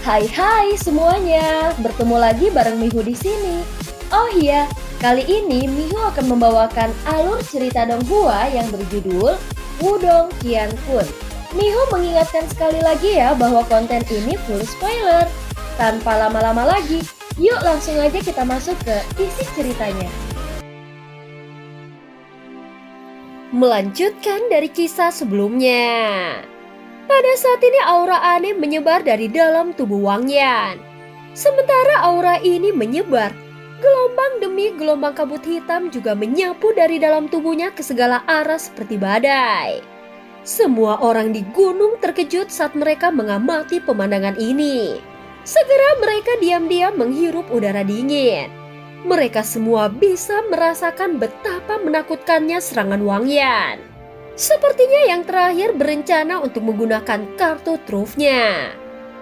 Hai semuanya, bertemu lagi bareng Mihu di sini. Oh iya, kali ini Mihu akan membawakan alur cerita Donghua yang berjudul Wudong Qiankun. Mihu mengingatkan sekali lagi ya bahwa konten ini full spoiler. Tanpa lama-lama lagi, yuk langsung aja kita masuk ke isi ceritanya. Melanjutkan dari kisah sebelumnya. Pada saat ini aura aneh menyebar dari dalam tubuh Wang Yan. Sementara aura ini menyebar, gelombang demi gelombang kabut hitam juga menyapu dari dalam tubuhnya ke segala arah seperti badai. Semua orang di gunung terkejut saat mereka mengamati pemandangan ini. Segera mereka diam-diam menghirup udara dingin. Mereka semua bisa merasakan betapa menakutkannya serangan Wang Yan. Sepertinya yang terakhir berencana untuk menggunakan kartu trufnya.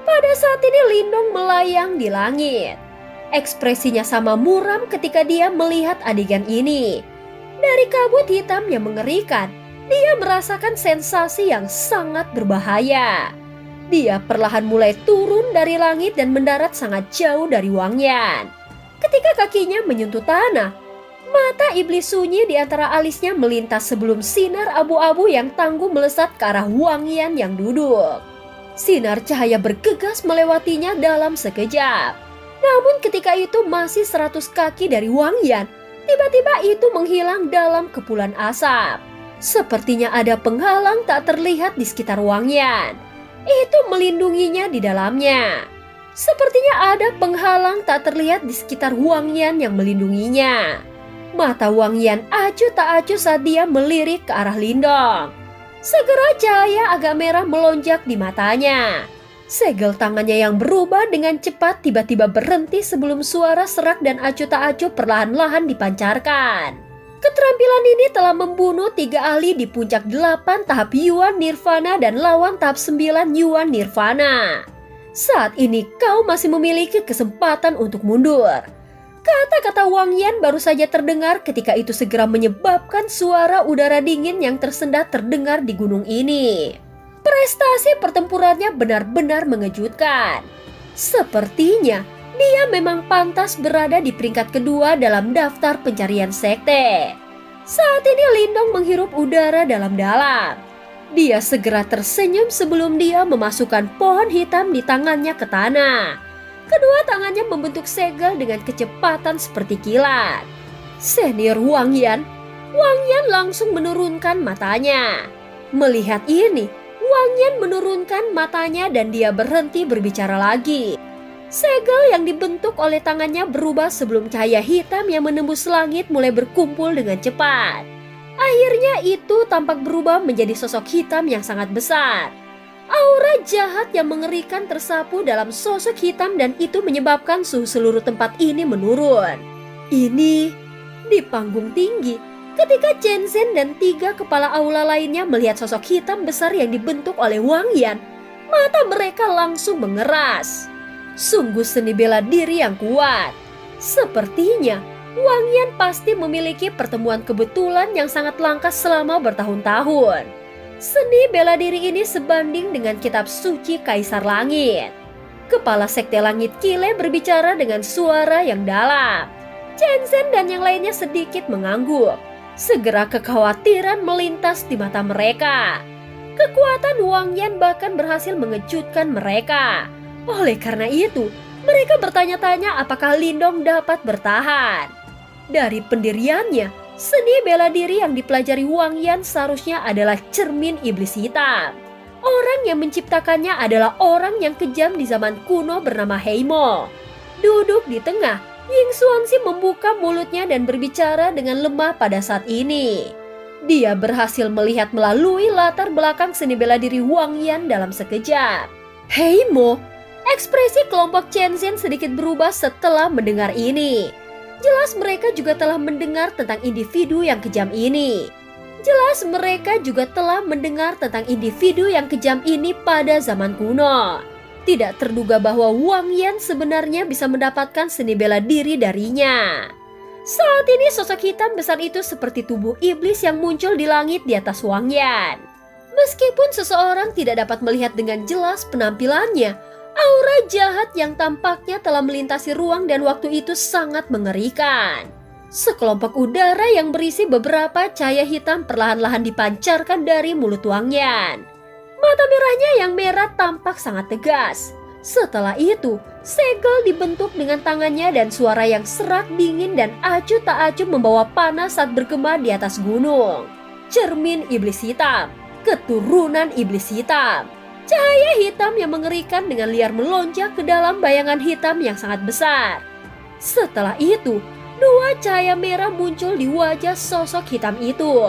Pada saat ini Lindong melayang di langit. Ekspresinya sama muram ketika dia melihat adegan ini. Dari kabut hitam yang mengerikan, dia merasakan sensasi yang sangat berbahaya. Dia perlahan mulai turun dari langit dan mendarat sangat jauh dari Wang Yan. Ketika kakinya menyentuh tanah, mata iblis sunyi di antara alisnya melintas sebelum sinar abu-abu yang tangguh melesat ke arah Wang Yan yang duduk. Sinar cahaya bergegas melewatinya dalam sekejap. Namun ketika itu masih 100 kaki dari Wang Yan, tiba-tiba itu menghilang dalam kepulan asap. Sepertinya ada penghalang tak terlihat di sekitar Wang Yan. Itu melindunginya di dalamnya. Sepertinya ada penghalang tak terlihat di sekitar Wang Yan yang melindunginya. Mata Wang Yan acuh tak acuh saat dia melirik ke arah Lindong. Segera cahaya agak merah melonjak di matanya. Segel tangannya yang berubah dengan cepat tiba-tiba berhenti sebelum suara serak dan acuh tak acuh perlahan-lahan dipancarkan. Keterampilan ini telah membunuh 3 ahli di puncak 8 tahap Yuan Nirvana dan lawan tahap 9 Yuan Nirvana. Saat ini kau masih memiliki kesempatan untuk mundur. Kata-kata Wang Yan baru saja terdengar ketika itu segera menyebabkan suara udara dingin yang tersendat terdengar di gunung ini. Prestasi pertempurannya benar-benar mengejutkan. Sepertinya dia memang pantas berada di peringkat kedua dalam daftar pencarian sekte. Saat ini Lindong menghirup udara dalam-dalam. Dia segera tersenyum sebelum dia memasukkan pohon hitam di tangannya ke tanah. Kedua tangannya membentuk segel dengan kecepatan seperti kilat. Senior Wang Yan langsung menurunkan matanya. Melihat ini, Wang Yan menurunkan matanya dan dia berhenti berbicara lagi. Segel yang dibentuk oleh tangannya berubah sebelum cahaya hitam yang menembus langit mulai berkumpul dengan cepat. Akhirnya itu tampak berubah menjadi sosok hitam yang sangat besar. Aura jahat yang mengerikan tersapu dalam sosok hitam dan itu menyebabkan suhu seluruh tempat ini menurun. Ini di panggung tinggi, ketika Chen Zhen dan 3 kepala aula lainnya melihat sosok hitam besar yang dibentuk oleh Wang Yan, mata mereka langsung mengeras. Sungguh seni bela diri yang kuat. Sepertinya Wang Yan pasti memiliki pertemuan kebetulan yang sangat langka selama bertahun-tahun. Seni bela diri ini sebanding dengan kitab suci Kaisar Langit. Kepala Sekte Langit Kile berbicara dengan suara yang dalam. Chen Zhen dan yang lainnya sedikit mengangguk. Segera kekhawatiran melintas di mata mereka. Kekuatan Wang Yan bahkan berhasil mengejutkan mereka. Oleh karena itu, mereka bertanya-tanya apakah Lindong dapat bertahan. Dari pendiriannya, seni bela diri yang dipelajari Wang Yan seharusnya adalah cermin iblis hitam. Orang yang menciptakannya adalah orang yang kejam di zaman kuno bernama Heimo. Duduk di tengah, Ying Xuanxi membuka mulutnya dan berbicara dengan lemah pada saat ini. Dia berhasil melihat melalui latar belakang seni bela diri Wang Yan dalam sekejap. Heimo, ekspresi kelompok Chen Zhen sedikit berubah setelah mendengar ini. Jelas mereka juga telah mendengar tentang individu yang kejam ini. Jelas mereka juga telah mendengar tentang individu yang kejam ini pada zaman kuno. Tidak terduga bahwa Wang Yan sebenarnya bisa mendapatkan seni bela diri darinya. Saat ini sosok hitam besar itu seperti tubuh iblis yang muncul di langit di atas Wang Yan. Meskipun seseorang tidak dapat melihat dengan jelas penampilannya, Aura jahat yang tampaknya telah melintasi ruang dan waktu itu sangat mengerikan. Sekelompok udara yang berisi beberapa cahaya hitam perlahan-lahan dipancarkan dari mulut Wang Yan. Mata merahnya yang merah tampak sangat tegas. Setelah itu, segel dibentuk dengan tangannya dan suara yang serak dingin dan acuh tak acuh membawa panas saat bergema di atas gunung. Cermin iblis hitam, keturunan iblis hitam. Cahaya hitam yang mengerikan dengan liar melonjak ke dalam bayangan hitam yang sangat besar. Setelah itu, dua cahaya merah muncul di wajah sosok hitam itu.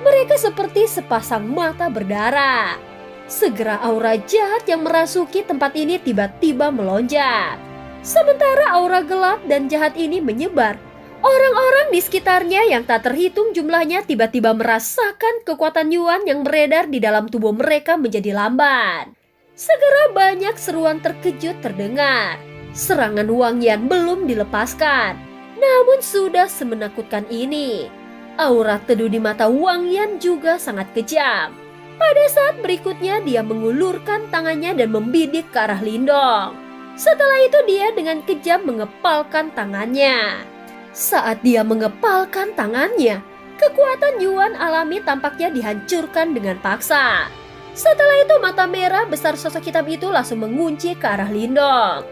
Mereka seperti sepasang mata berdarah. Segera aura jahat yang merasuki tempat ini tiba-tiba melonjak. Sementara aura gelap dan jahat ini menyebar, orang-orang di sekitarnya yang tak terhitung jumlahnya tiba-tiba merasakan kekuatan Yuan yang beredar di dalam tubuh mereka menjadi lamban. Segera banyak seruan terkejut terdengar. Serangan Wang Yan belum dilepaskan, namun sudah semenakutkan ini. Aura teduh di mata Wang Yan juga sangat kejam. Pada saat berikutnya dia mengulurkan tangannya dan membidik ke arah Lindong. Setelah itu dia dengan kejam mengepalkan tangannya. Saat dia mengepalkan tangannya, kekuatan Yuan alami tampaknya dihancurkan dengan paksa. Setelah itu mata merah besar sosok hitam itu langsung mengunci ke arah Lindong.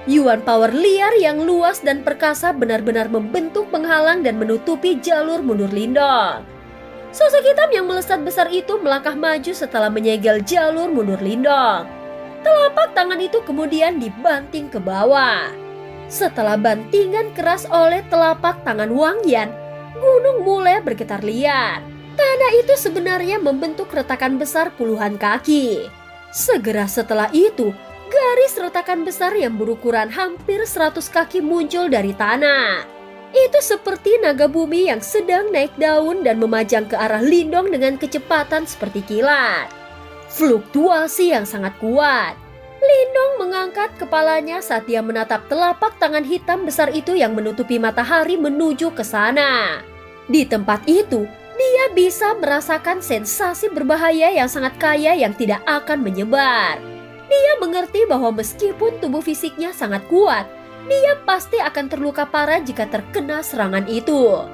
Yuan power liar yang luas dan perkasa benar-benar membentuk penghalang dan menutupi jalur mundur Lindong. Sosok hitam yang melesat besar itu melangkah maju setelah menyegel jalur mundur Lindong. Telapak tangan itu kemudian dibanting ke bawah. Setelah bantingan keras oleh telapak tangan Wang Yan, gunung mulai bergetar liar. Tanah itu sebenarnya membentuk retakan besar puluhan kaki. Segera setelah itu, garis retakan besar yang berukuran hampir 100 kaki muncul dari tanah. Itu seperti naga bumi yang sedang naik daun dan memajang ke arah Lindong dengan kecepatan seperti kilat. Fluktuasi yang sangat kuat. Lindong mengangkat kepalanya saat dia menatap telapak tangan hitam besar itu yang menutupi matahari menuju ke sana. Di tempat itu, dia bisa merasakan sensasi berbahaya yang sangat kaya yang tidak akan menyebar. Dia mengerti bahwa meskipun tubuh fisiknya sangat kuat, dia pasti akan terluka parah jika terkena serangan itu.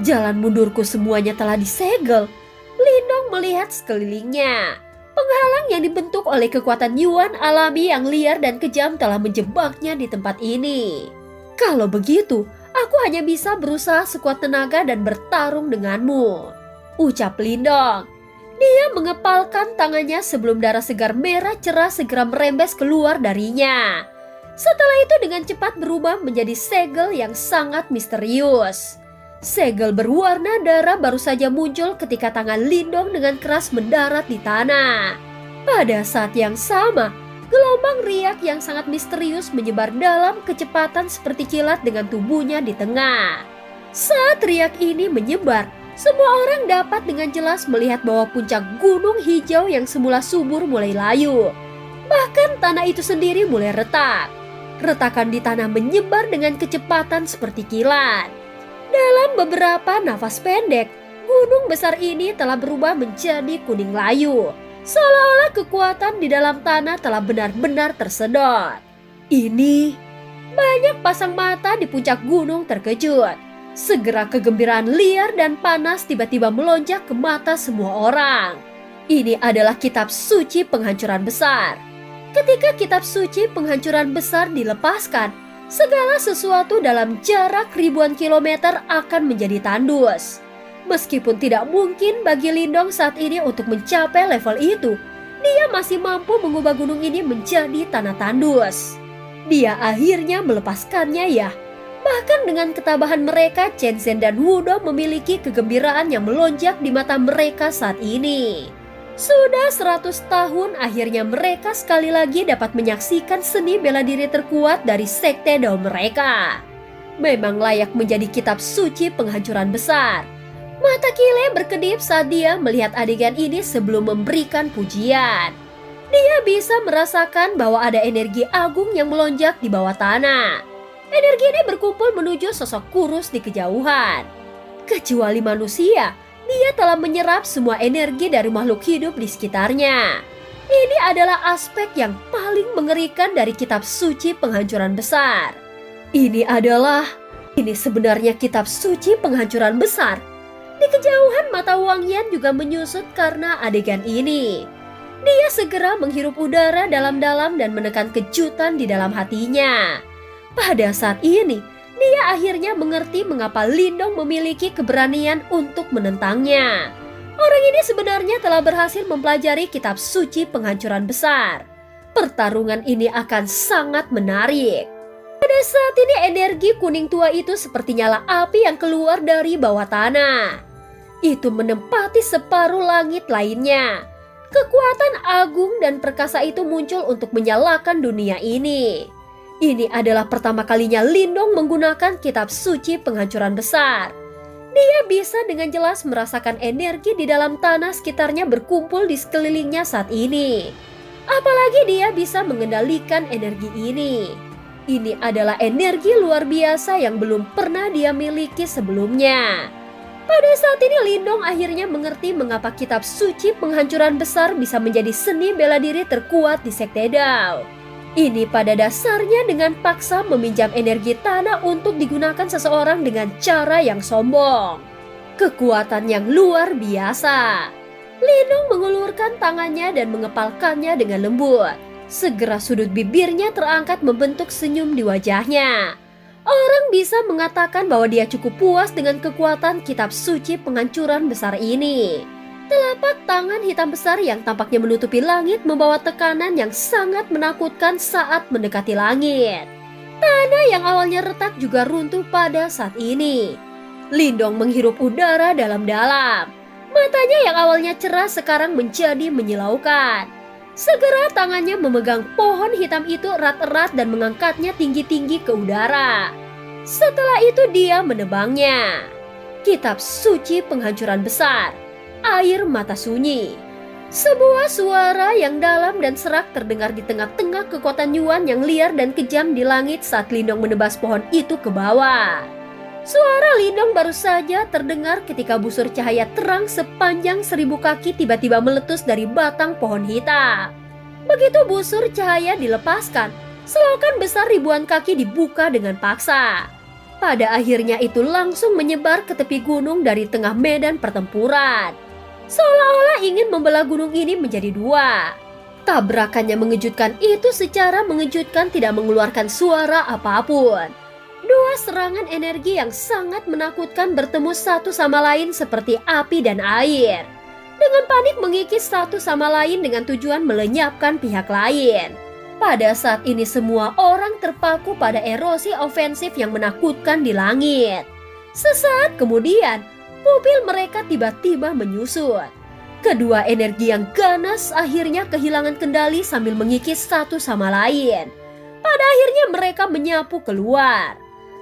Jalan mundurku semuanya telah disegel. Lindong melihat sekelilingnya. Penghalang yang dibentuk oleh kekuatan Yuan alami yang liar dan kejam telah menjebaknya di tempat ini. Kalau begitu, aku hanya bisa berusaha sekuat tenaga dan bertarung denganmu, ucap Lindong. Dia mengepalkan tangannya sebelum darah segar merah cerah segera merembes keluar darinya. Setelah itu dengan cepat berubah menjadi segel yang sangat misterius. Segel berwarna darah baru saja muncul ketika tangan Lindong dengan keras mendarat di tanah. Pada saat yang sama, gelombang riak yang sangat misterius menyebar dalam kecepatan seperti kilat dengan tubuhnya di tengah. Saat riak ini menyebar, semua orang dapat dengan jelas melihat bahwa puncak gunung hijau yang semula subur mulai layu. Bahkan tanah itu sendiri mulai retak. Retakan di tanah menyebar dengan kecepatan seperti kilat. Dalam beberapa nafas pendek, gunung besar ini telah berubah menjadi kuning layu. Seolah-olah kekuatan di dalam tanah telah benar-benar tersedot. Ini, banyak pasang mata di puncak gunung terkejut. Segera kegembiraan liar dan panas tiba-tiba melonjak ke mata semua orang. Ini adalah kitab suci penghancuran besar. Ketika kitab suci penghancuran besar dilepaskan, segala sesuatu dalam jarak ribuan kilometer akan menjadi tandus. Meskipun tidak mungkin bagi Lindong saat ini untuk mencapai level itu, dia masih mampu mengubah gunung ini menjadi tanah tandus. Dia akhirnya melepaskannya ya. Bahkan dengan ketabahan mereka, Chen Zhen dan Wudong memiliki kegembiraan yang melonjak di mata mereka saat ini. Sudah 100 tahun akhirnya mereka sekali lagi dapat menyaksikan seni bela diri terkuat dari sekte Dao mereka. Memang layak menjadi kitab suci penghancuran besar. Mata Kile berkedip saat dia melihat adegan ini sebelum memberikan pujian. Dia bisa merasakan bahwa ada energi agung yang melonjak di bawah tanah. Energi ini berkumpul menuju sosok kurus di kejauhan. Kecuali manusia, dia telah menyerap semua energi dari makhluk hidup di sekitarnya. Ini adalah aspek yang paling mengerikan dari kitab suci penghancuran besar. Ini sebenarnya kitab suci penghancuran besar. Di kejauhan mata Wang Yan juga menyusut karena adegan ini. Dia segera menghirup udara dalam-dalam dan menekan kejutan di dalam hatinya. Pada saat ini, dia akhirnya mengerti mengapa Lindong memiliki keberanian untuk menentangnya. Orang ini sebenarnya telah berhasil mempelajari kitab suci penghancuran besar. Pertarungan ini akan sangat menarik. Pada saat ini energi kuning tua itu seperti nyala api yang keluar dari bawah tanah. Itu menempati separuh langit lainnya. Kekuatan agung dan perkasa itu muncul untuk menyalakan dunia ini. Ini adalah pertama kalinya Lindong menggunakan kitab suci penghancuran besar. Dia bisa dengan jelas merasakan energi di dalam tanah sekitarnya berkumpul di sekelilingnya saat ini. Apalagi dia bisa mengendalikan energi ini. Ini adalah energi luar biasa yang belum pernah dia miliki sebelumnya. Pada saat ini Lindong akhirnya mengerti mengapa kitab suci penghancuran besar bisa menjadi seni bela diri terkuat di Sekte Dao. Ini pada dasarnya dengan paksa meminjam energi tanah untuk digunakan seseorang dengan cara yang sombong. Kekuatan yang luar biasa. Lindong mengulurkan tangannya dan mengepalkannya dengan lembut. Segera sudut bibirnya terangkat membentuk senyum di wajahnya. Orang bisa mengatakan bahwa dia cukup puas dengan kekuatan kitab suci penghancuran besar ini. Telapak tangan hitam besar yang tampaknya menutupi langit membawa tekanan yang sangat menakutkan saat mendekati langit. Tanah yang awalnya retak juga runtuh pada saat ini. Lindong menghirup udara dalam-dalam. Matanya yang awalnya cerah sekarang menjadi menyilaukan. Segera tangannya memegang pohon hitam itu erat-erat dan mengangkatnya tinggi-tinggi ke udara. Setelah itu dia menebangnya. Kitab suci penghancuran besar. Air mata sunyi. Sebuah suara yang dalam dan serak terdengar di tengah-tengah kekuatan Yuan yang liar dan kejam di langit saat Lindong menebas pohon itu ke bawah. Suara Lindong baru saja terdengar ketika busur cahaya terang sepanjang 1000 kaki tiba-tiba meletus dari batang pohon hitam. Begitu busur cahaya dilepaskan, selokan besar ribuan kaki dibuka dengan paksa. Pada akhirnya itu langsung menyebar ke tepi gunung dari tengah medan pertempuran. Seolah-olah ingin membelah gunung ini menjadi dua. Tabrakannya mengejutkan itu secara mengejutkan tidak mengeluarkan suara apapun. Dua serangan energi yang sangat menakutkan bertemu satu sama lain seperti api dan air. Dengan panik mengikis satu sama lain dengan tujuan melenyapkan pihak lain. Pada saat ini semua orang terpaku pada erosi ofensif yang menakutkan di langit. Sesaat kemudian, pupil mereka tiba-tiba menyusut. Kedua energi yang ganas akhirnya kehilangan kendali sambil mengikis satu sama lain. Pada akhirnya mereka menyapu keluar.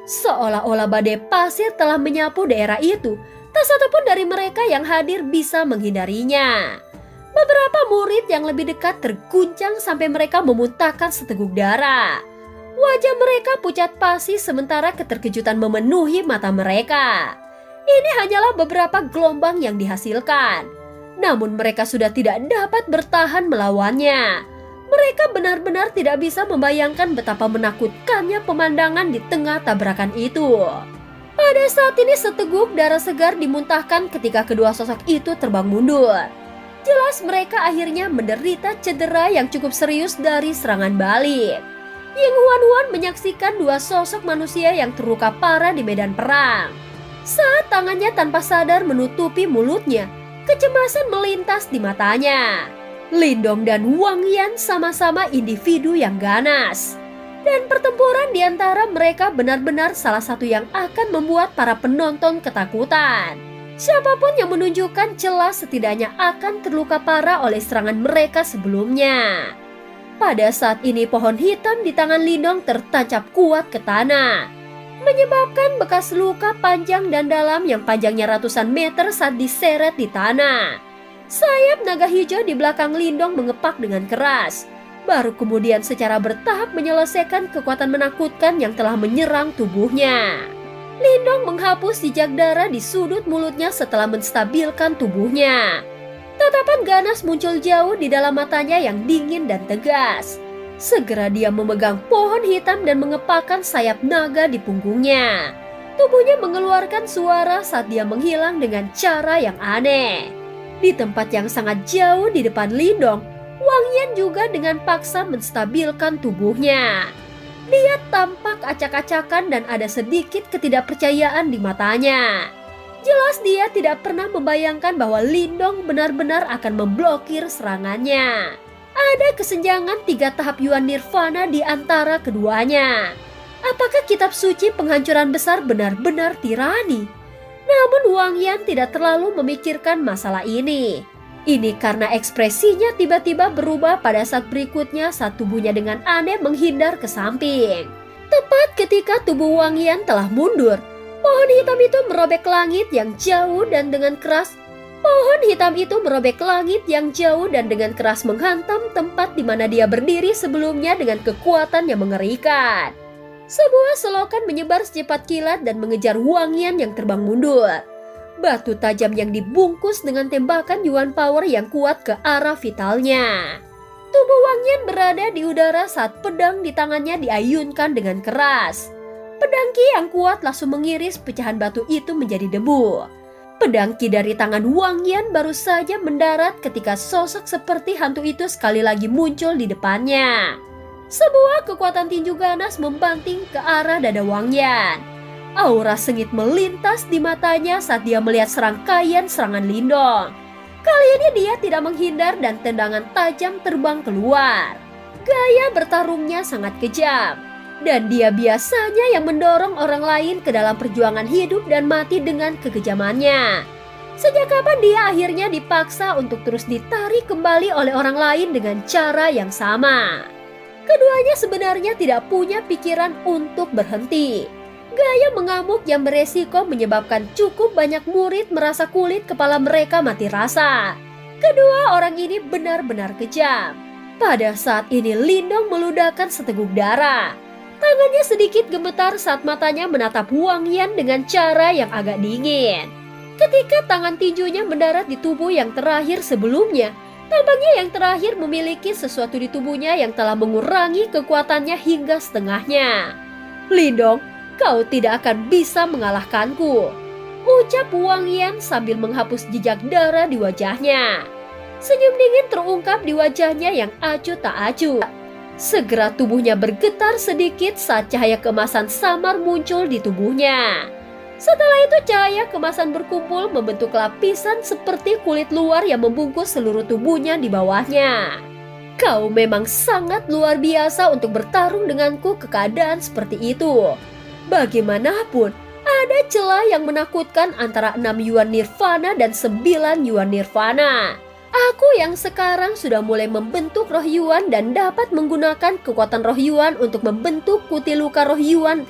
Seolah-olah badai pasir telah menyapu daerah itu, tak satupun dari mereka yang hadir bisa menghindarinya. Beberapa murid yang lebih dekat terguncang sampai mereka memuntahkan seteguk darah. Wajah mereka pucat pasi sementara keterkejutan memenuhi mata mereka. Ini hanyalah beberapa gelombang yang dihasilkan. Namun mereka sudah tidak dapat bertahan melawannya. Mereka benar-benar tidak bisa membayangkan betapa menakutkannya pemandangan di tengah tabrakan itu. Pada saat ini seteguk darah segar dimuntahkan ketika kedua sosok itu terbang mundur. Jelas mereka akhirnya menderita cedera yang cukup serius dari serangan balik. Ying Huan menyaksikan dua sosok manusia yang terluka parah di medan perang. Saat tangannya tanpa sadar menutupi mulutnya, kecemasan melintas di matanya. Lindong dan Wang Yan sama-sama individu yang ganas. Dan pertempuran di antara mereka benar-benar salah satu yang akan membuat para penonton ketakutan. Siapapun yang menunjukkan celah setidaknya akan terluka parah oleh serangan mereka sebelumnya. Pada saat ini pohon hitam di tangan Lindong tertancap kuat ke tanah, menyebabkan bekas luka panjang dan dalam yang panjangnya ratusan meter saat diseret di tanah. Sayap naga hijau di belakang Lindong mengepak dengan keras, baru kemudian secara bertahap menyelesaikan kekuatan menakutkan yang telah menyerang tubuhnya. Lindong menghapus jejak darah di sudut mulutnya setelah menstabilkan tubuhnya. Tatapan ganas muncul jauh di dalam matanya yang dingin dan tegas. Segera dia memegang pohon hitam dan mengepakkan sayap naga di punggungnya. Tubuhnya mengeluarkan suara saat dia menghilang dengan cara yang aneh. Di tempat yang sangat jauh di depan Lindong, Wang Yan juga dengan paksa menstabilkan tubuhnya. Dia tampak acak-acakan dan ada sedikit ketidakpercayaan di matanya. Jelas dia tidak pernah membayangkan bahwa Lindong benar-benar akan memblokir serangannya. Ada kesenjangan 3 tahap Yuan Nirvana di antara keduanya. Apakah kitab suci penghancuran besar benar-benar tirani? Namun Wang Yan tidak terlalu memikirkan masalah ini. Ini karena ekspresinya tiba-tiba berubah pada saat berikutnya saat tubuhnya dengan aneh menghindar ke samping. Tepat ketika tubuh Wang Yan telah mundur, pohon hitam itu merobek langit yang jauh dan dengan keras. Pohon hitam itu merobek langit yang jauh dan dengan keras menghantam tempat di mana dia berdiri sebelumnya dengan kekuatan yang mengerikan. Sebuah selokan menyebar secepat kilat dan mengejar Wang Yan yang terbang mundur. Batu tajam yang dibungkus dengan tembakan Yuan Power yang kuat ke arah vitalnya. Tubuh Wang Yan berada di udara saat pedang di tangannya diayunkan dengan keras. Pedang Ki yang kuat langsung mengiris pecahan batu itu menjadi debu. Pedang Ki dari tangan Wang Yan baru saja mendarat ketika sosok seperti hantu itu sekali lagi muncul di depannya. Sebuah kekuatan tinju ganas membanting ke arah dada Wang Yan. Aura sengit melintas di matanya saat dia melihat serangkaian serangan Lindong. Kali ini dia tidak menghindar dan tendangan tajam terbang keluar. Gaya bertarungnya sangat kejam. Dan dia biasanya yang mendorong orang lain ke dalam perjuangan hidup dan mati dengan kekejamannya. Sejak kapan dia akhirnya dipaksa untuk terus ditarik kembali oleh orang lain dengan cara yang sama? Keduanya sebenarnya tidak punya pikiran untuk berhenti. Gaya mengamuk yang beresiko menyebabkan cukup banyak murid merasa kulit kepala mereka mati rasa. Kedua orang ini benar-benar kejam. Pada saat ini Lindong meludahkan seteguk darah. Tangannya sedikit gemetar saat matanya menatap Wang Yan dengan cara yang agak dingin. Ketika tangan tinjunya mendarat di tubuh yang terakhir sebelumnya, tampaknya yang terakhir memiliki sesuatu di tubuhnya yang telah mengurangi kekuatannya hingga setengahnya. Lindong, kau tidak akan bisa mengalahkanku, ucap Wang Yan sambil menghapus jejak darah di wajahnya. Senyum dingin terungkap di wajahnya yang acuh tak acuh. Segera tubuhnya bergetar sedikit saat cahaya keemasan samar muncul di tubuhnya. Setelah itu cahaya kemasan berkumpul membentuk lapisan seperti kulit luar yang membungkus seluruh tubuhnya di bawahnya. Kau memang sangat luar biasa untuk bertarung denganku ke keadaan seperti itu. Bagaimanapun, ada celah yang menakutkan antara 6 Yuan Nirvana dan 9 Yuan Nirvana. Aku yang sekarang sudah mulai membentuk roh Yuan dan dapat menggunakan kekuatan roh Yuan untuk membentuk kutiluka roh Yuan.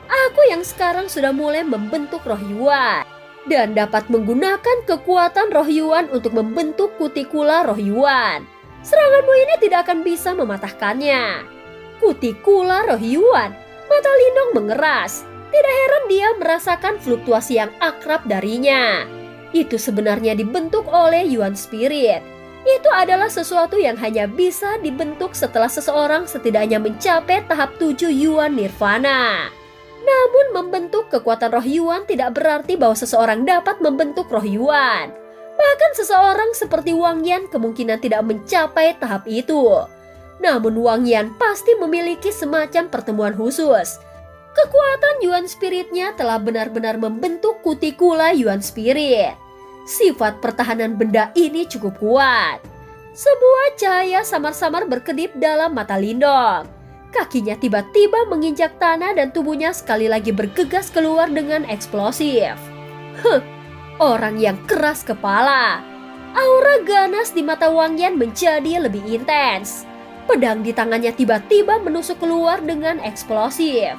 Aku yang sekarang sudah mulai membentuk roh Yuan dan dapat menggunakan kekuatan roh Yuan untuk membentuk kutikula roh Yuan. Seranganmu ini tidak akan bisa mematahkannya. Kutikula roh Yuan. Mata Lindong mengeras. Tidak heran dia merasakan fluktuasi yang akrab darinya. Itu sebenarnya dibentuk oleh Yuan Spirit. Itu adalah sesuatu yang hanya bisa dibentuk setelah seseorang setidaknya mencapai tahap 7 Yuan Nirvana. Namun membentuk kekuatan roh Yuan tidak berarti bahwa seseorang dapat membentuk roh Yuan. Bahkan seseorang seperti Wang Yan kemungkinan tidak mencapai tahap itu. Namun Wang Yan pasti memiliki semacam pertemuan khusus. Kekuatan Yuan Spiritnya telah benar-benar membentuk kutikula Yuan Spirit. Sifat pertahanan benda ini cukup kuat. Sebuah cahaya samar-samar berkedip dalam mata Lindong. Kakinya tiba-tiba menginjak tanah dan tubuhnya sekali lagi bergegas keluar dengan eksplosif. Orang yang keras kepala. Aura ganas di mata Wang Yan menjadi lebih intens. Pedang di tangannya tiba-tiba menusuk keluar dengan eksplosif.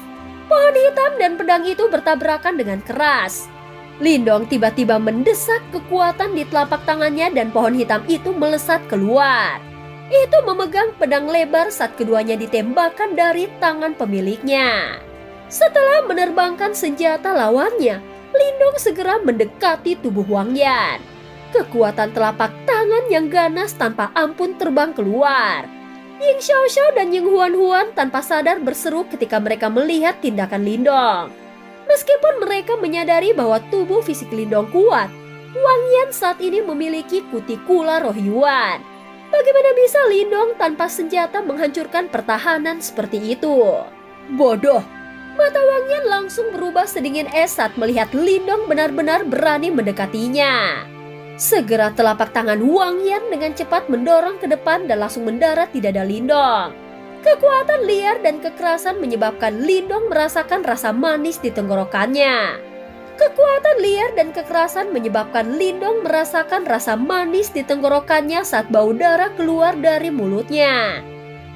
Pohon hitam dan pedang itu bertabrakan dengan keras. Lindong tiba-tiba mendesak kekuatan di telapak tangannya dan pohon hitam itu melesat keluar. Itu memegang pedang lebar saat keduanya ditembakkan dari tangan pemiliknya. Setelah menerbangkan senjata lawannya, Lindong segera mendekati tubuh Wang Yan. Kekuatan telapak tangan yang ganas tanpa ampun terbang keluar. Ying Xiaoxiao dan Ying Huan-Huan tanpa sadar berseru ketika mereka melihat tindakan Lindong. Meskipun mereka menyadari bahwa tubuh fisik Lindong kuat, Wang Yan saat ini memiliki kutikula roh Yuan. Bagaimana bisa Lindong tanpa senjata menghancurkan pertahanan seperti itu? Bodoh! Mata Wang Yan langsung berubah sedingin es saat melihat Lindong benar-benar berani mendekatinya. Segera telapak tangan Wang Yan dengan cepat mendorong ke depan dan langsung mendarat di dada Lindong. Kekuatan liar dan kekerasan menyebabkan Lindong merasakan rasa manis di tenggorokannya. Kekuatan liar dan kekerasan menyebabkan Lindong merasakan rasa manis di tenggorokannya saat bau darah keluar dari mulutnya.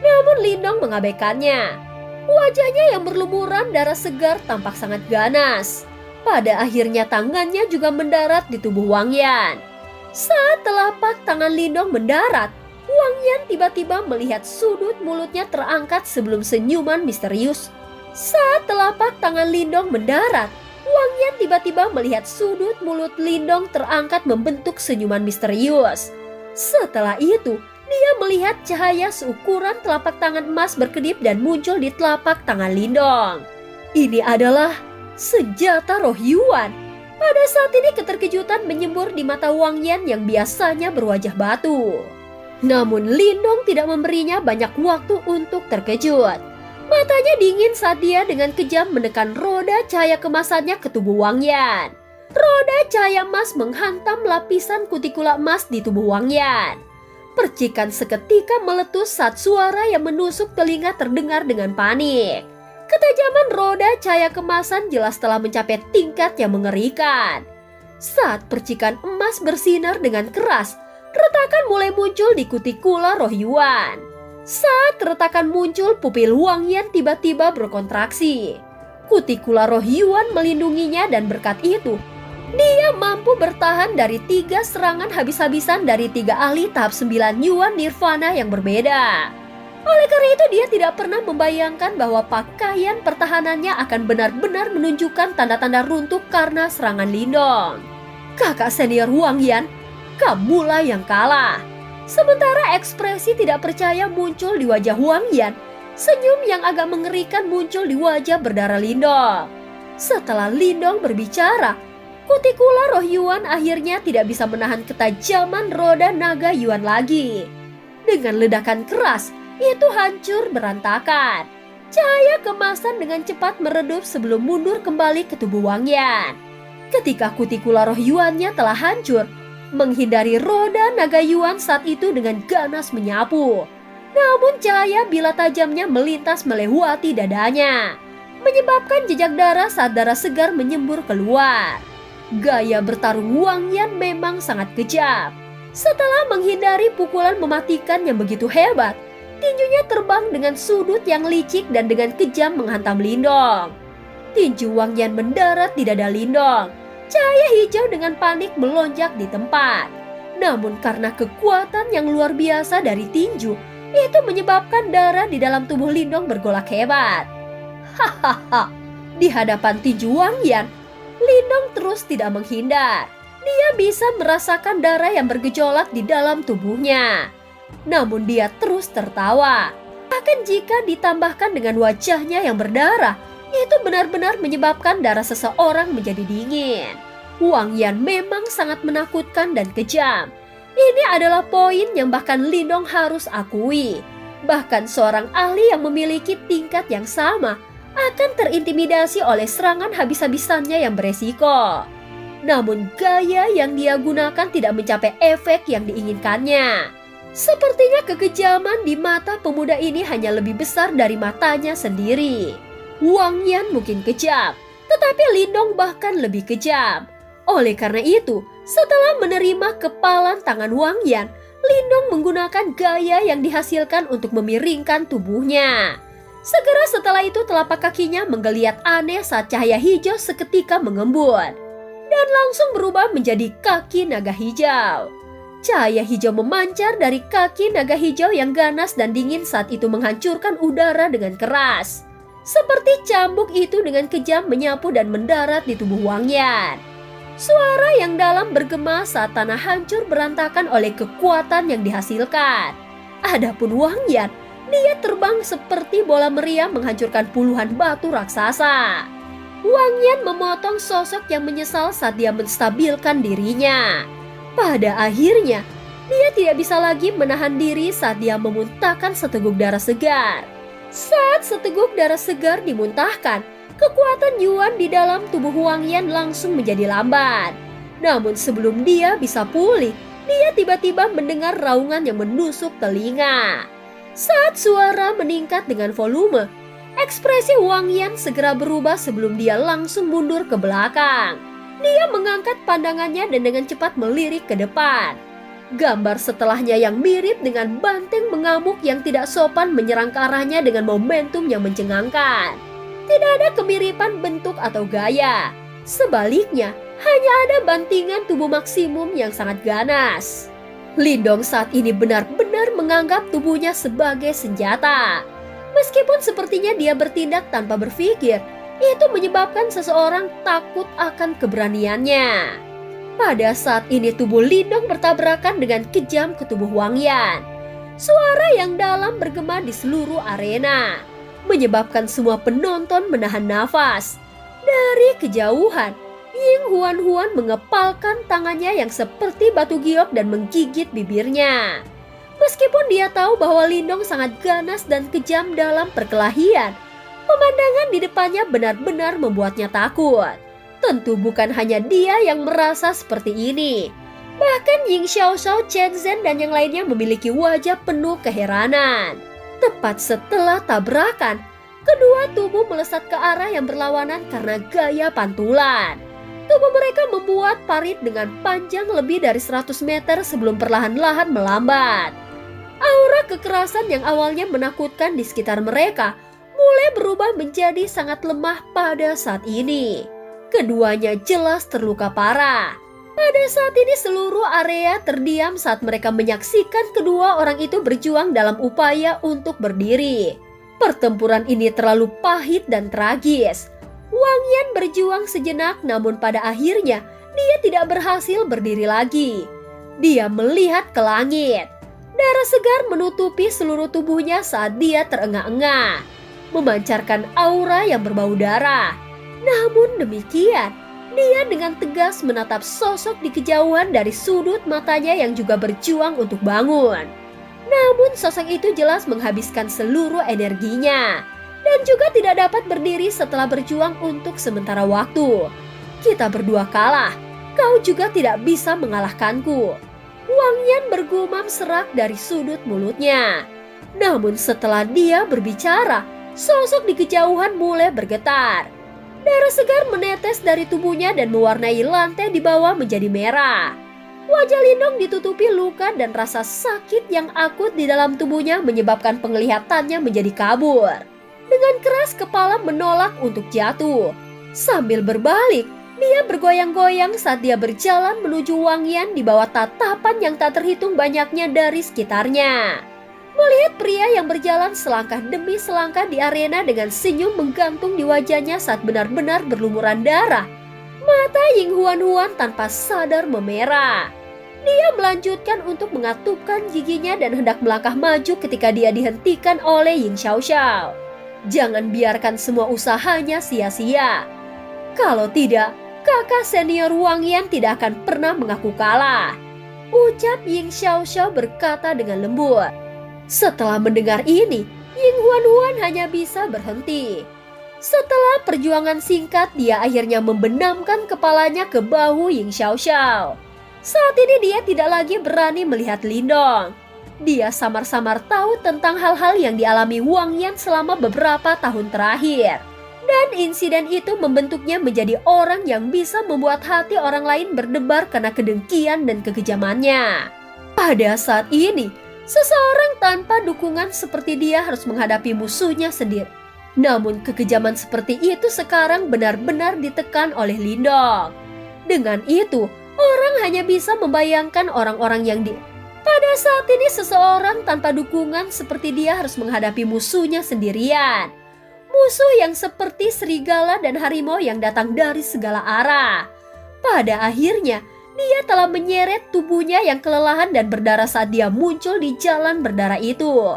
Namun Lindong mengabaikannya. Wajahnya yang berlumuran darah segar tampak sangat ganas. Pada akhirnya tangannya juga mendarat di tubuh Wang Yan. Saat telapak tangan Lindong mendarat, Wang Yan tiba-tiba melihat sudut mulutnya terangkat sebelum senyuman misterius. Saat telapak tangan Lindong mendarat, Wang Yan tiba-tiba melihat sudut mulut Lindong terangkat membentuk senyuman misterius. Setelah itu, dia melihat cahaya seukuran telapak tangan emas berkedip dan muncul di telapak tangan Lindong. Ini adalah senjata roh Yuan. Pada saat ini keterkejutan menyembur di mata Wang Yan yang biasanya berwajah batu. Namun Lindong tidak memberinya banyak waktu untuk terkejut. Matanya dingin saat dia dengan kejam menekan roda cahaya kemasannya ke tubuh Wang Yan. Roda cahaya emas menghantam lapisan kutikula emas di tubuh Wang Yan. Percikan seketika meletus saat suara yang menusuk telinga terdengar dengan panik. Ketajaman roda cahaya kemasan jelas telah mencapai tingkat yang mengerikan. Saat percikan emas bersinar dengan keras, retakan mulai muncul di kutikula roh Yuan. Saat retakan muncul, pupil Wang Yan tiba-tiba berkontraksi. Kutikula roh Yuan melindunginya dan berkat itu, dia mampu bertahan dari 3 serangan habis-habisan dari 3 ahli tahap 9 Yuan Nirvana yang berbeda. Oleh karena itu dia tidak pernah membayangkan bahwa pakaian pertahanannya akan benar-benar menunjukkan tanda-tanda runtuh karena serangan Lindong. Kakak senior Wang Yan, kamulah yang kalah. Sementara ekspresi tidak percaya muncul di wajah Wang Yan, senyum yang agak mengerikan muncul di wajah berdarah Lindong. Setelah Lindong berbicara, kutikula roh Yuan akhirnya tidak bisa menahan ketajaman roda naga Yuan lagi. Dengan ledakan keras, itu hancur berantakan. Cahaya kemasan dengan cepat meredup sebelum mundur kembali ke tubuh Wang Yan. Ketika kutikula roh Yuannya telah hancur, menghindari roda naga Yuan saat itu dengan ganas menyapu. Namun cahaya bila tajamnya melintas melewati dadanya, menyebabkan jejak darah saat darah segar menyembur keluar. Gaya bertarung Wang Yan memang sangat kejam. Setelah menghindari pukulan mematikan yang begitu hebat, tinjunya terbang dengan sudut yang licik dan dengan kejam menghantam Lindong. Tinju Wang Yan mendarat di dada Lindong. Cahaya hijau dengan panik melonjak di tempat. Namun karena kekuatan yang luar biasa dari tinju, itu menyebabkan darah di dalam tubuh Lindong bergolak hebat. Hahaha, di hadapan tinju Wang Yan, Lindong terus tidak menghindar. Dia bisa merasakan darah yang bergejolak di dalam tubuhnya. Namun dia terus tertawa. Bahkan jika ditambahkan dengan wajahnya yang berdarah, itu benar-benar menyebabkan darah seseorang menjadi dingin. Wang Yan memang sangat menakutkan dan kejam. Ini adalah poin yang bahkan Lindong harus akui. Bahkan seorang ahli yang memiliki tingkat yang sama akan terintimidasi oleh serangan habis-habisannya yang beresiko. Namun gaya yang dia gunakan tidak mencapai efek yang diinginkannya. Sepertinya kekejaman di mata pemuda ini hanya lebih besar dari matanya sendiri. Wang Yan mungkin kejam, tetapi Lindong bahkan lebih kejam. Oleh karena itu, setelah menerima kepalan tangan Wang Yan, Lindong menggunakan gaya yang dihasilkan untuk memiringkan tubuhnya. Segera setelah itu telapak kakinya menggeliat aneh saat cahaya hijau seketika mengembun dan langsung berubah menjadi kaki naga hijau. Cahaya hijau memancar dari kaki naga hijau yang ganas dan dingin saat itu menghancurkan udara dengan keras. Seperti cambuk itu dengan kejam menyapu dan mendarat di tubuh Wang Yan. Suara yang dalam bergema saat tanah hancur berantakan oleh kekuatan yang dihasilkan. Adapun Wang Yan, dia terbang seperti bola meriam menghancurkan puluhan batu raksasa. Wang Yan memotong sosok yang menyesal saat dia menstabilkan dirinya. Pada akhirnya, dia tidak bisa lagi menahan diri saat dia memuntahkan seteguk darah segar. Saat seteguk darah segar dimuntahkan, kekuatan Yuan di dalam tubuh Wang Yan langsung menjadi lambat. Namun sebelum dia bisa pulih, dia tiba-tiba mendengar raungan yang menusuk telinga. Saat suara meningkat dengan volume, ekspresi Wang Yan segera berubah sebelum dia langsung mundur ke belakang. Dia mengangkat pandangannya dan dengan cepat melirik ke depan. Gambar setelahnya yang mirip dengan banteng mengamuk yang tidak sopan menyerang ke arahnya dengan momentum yang mencengangkan. Tidak ada kemiripan bentuk atau gaya. Sebaliknya, hanya ada bantingan tubuh maksimum yang sangat ganas. Lindong saat ini benar-benar menganggap tubuhnya sebagai senjata. Meskipun sepertinya dia bertindak tanpa berpikir, itu menyebabkan seseorang takut akan keberaniannya. Pada saat ini tubuh Lindong bertabrakan dengan kejam ke tubuh Wang Yan. Suara yang dalam bergema di seluruh arena, menyebabkan semua penonton menahan nafas. Dari kejauhan, Ying Huan-Huan mengepalkan tangannya yang seperti batu giok dan menggigit bibirnya. Meskipun dia tahu bahwa Lindong sangat ganas dan kejam dalam perkelahian, pemandangan di depannya benar-benar membuatnya takut. Tentu bukan hanya dia yang merasa seperti ini. Bahkan Ying Xiaoxiao, Chen Zhen, dan yang lainnya memiliki wajah penuh keheranan. Tepat setelah tabrakan, kedua tubuh melesat ke arah yang berlawanan karena gaya pantulan. Tubuh mereka membuat parit dengan panjang lebih dari 100 meter sebelum perlahan-lahan melambat. Aura kekerasan yang awalnya menakutkan di sekitar mereka mulai berubah menjadi sangat lemah pada saat ini. Keduanya jelas terluka parah. Pada saat ini seluruh area terdiam saat mereka menyaksikan kedua orang itu berjuang dalam upaya untuk berdiri. Pertempuran ini terlalu pahit dan tragis. Wang Yan berjuang sejenak, namun pada akhirnya dia tidak berhasil berdiri lagi. Dia melihat ke langit. Darah segar menutupi seluruh tubuhnya saat dia terengah-engah, memancarkan aura yang berbau darah. Namun demikian, dia dengan tegas menatap sosok di kejauhan dari sudut matanya yang juga berjuang untuk bangun. Namun sosok itu jelas menghabiskan seluruh energinya dan juga tidak dapat berdiri setelah berjuang untuk sementara waktu. Kita berdua kalah, kau juga tidak bisa mengalahkanku. Wang Yan bergumam serak dari sudut mulutnya. Namun setelah dia berbicara, sosok di kejauhan mulai bergetar. Darah segar menetes dari tubuhnya dan mewarnai lantai di bawah menjadi merah. Wajah Lindong ditutupi luka dan rasa sakit yang akut di dalam tubuhnya menyebabkan penglihatannya menjadi kabur. Dengan keras kepala menolak untuk jatuh. Sambil berbalik, dia bergoyang-goyang saat dia berjalan menuju Wang Yan di bawah tatapan yang tak terhitung banyaknya dari sekitarnya. Melihat pria yang berjalan selangkah demi selangkah di arena dengan senyum menggantung di wajahnya saat benar-benar berlumuran darah, mata Ying Huan-Huan tanpa sadar memerah. Dia melanjutkan untuk mengatupkan giginya dan hendak melangkah maju ketika dia dihentikan oleh Ying Xiaoxiao. Jangan biarkan semua usahanya sia-sia. Kalau tidak, kakak senior Wang Yan tidak akan pernah mengaku kalah, ucap Ying Xiaoxiao berkata dengan lembut. Setelah mendengar ini, Ying Huan-Huan hanya bisa berhenti. Setelah perjuangan singkat, dia akhirnya membenamkan kepalanya ke bahu Ying Xiaoxiao. Saat ini dia tidak lagi berani melihat Lindong. Dia samar-samar tahu tentang hal-hal yang dialami Wang Yan selama beberapa tahun terakhir. Dan insiden itu membentuknya menjadi orang yang bisa membuat hati orang lain berdebar karena kedengkian dan kekejamannya. Pada saat ini, seseorang tanpa dukungan seperti dia harus menghadapi musuhnya sendiri. Namun kekejaman seperti itu sekarang benar-benar ditekan oleh Lindong. Dengan itu, orang hanya bisa membayangkan orang-orang yang pada saat ini seseorang tanpa dukungan seperti dia harus menghadapi musuhnya sendirian. Musuh yang seperti serigala dan harimau yang datang dari segala arah. Pada akhirnya, dia telah menyeret tubuhnya yang kelelahan dan berdarah saat dia muncul di jalan berdarah itu.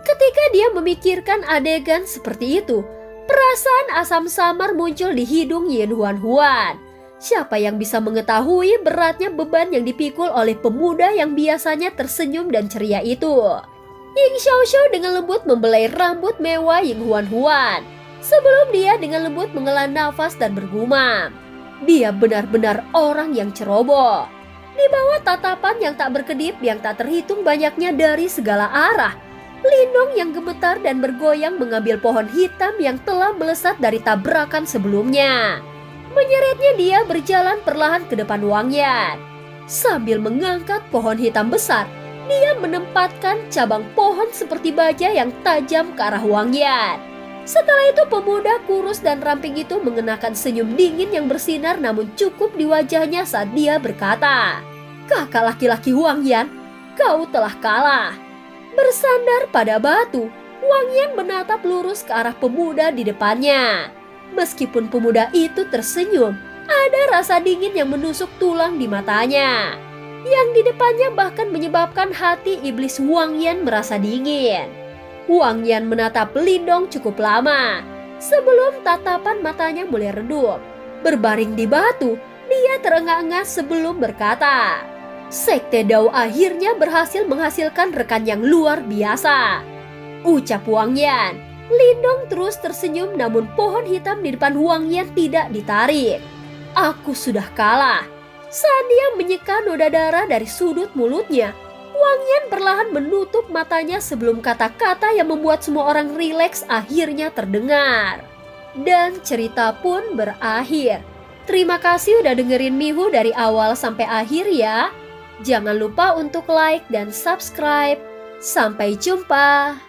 Ketika dia memikirkan adegan seperti itu, perasaan asam samar muncul di hidung Yin Huan Huan. Siapa yang bisa mengetahui beratnya beban yang dipikul oleh pemuda yang biasanya tersenyum dan ceria itu? Ying Xiaoxiao dengan lembut membelai rambut mewah Ying Huan Huan. Sebelum dia dengan lembut menghela nafas dan bergumam, dia benar-benar orang yang ceroboh. Di bawah tatapan yang tak berkedip yang tak terhitung banyaknya dari segala arah, Lindong yang gemetar dan bergoyang mengambil pohon hitam yang telah melesat dari tabrakan sebelumnya. Menyeretnya dia berjalan perlahan ke depan Wang Yan. Sambil mengangkat pohon hitam besar, dia menempatkan cabang pohon seperti baja yang tajam ke arah Wang Yan. Setelah itu pemuda kurus dan ramping itu mengenakan senyum dingin yang bersinar namun cukup di wajahnya saat dia berkata, "Kakak laki-laki Wang Yan, kau telah kalah." Bersandar pada batu, Wang Yan menatap lurus ke arah pemuda di depannya. Meskipun pemuda itu tersenyum, ada rasa dingin yang menusuk tulang di matanya. Yang di depannya bahkan menyebabkan hati iblis Wang Yan merasa dingin. Wang Yan menatap Lindong cukup lama, sebelum tatapan matanya mulai redup. Berbaring di batu, dia terengah-engah sebelum berkata, "Sekte Dao akhirnya berhasil menghasilkan rekan yang luar biasa," ucap Wang Yan. Lindong terus tersenyum namun pohon hitam di depan Wang Yan tidak ditarik. "Aku sudah kalah." Saat dia menyeka noda darah dari sudut mulutnya, Wang Yan perlahan menutup matanya sebelum kata-kata yang membuat semua orang rileks akhirnya terdengar. Dan cerita pun berakhir. Terima kasih udah dengerin Mihu dari awal sampai akhir ya. Jangan lupa untuk like dan subscribe. Sampai jumpa.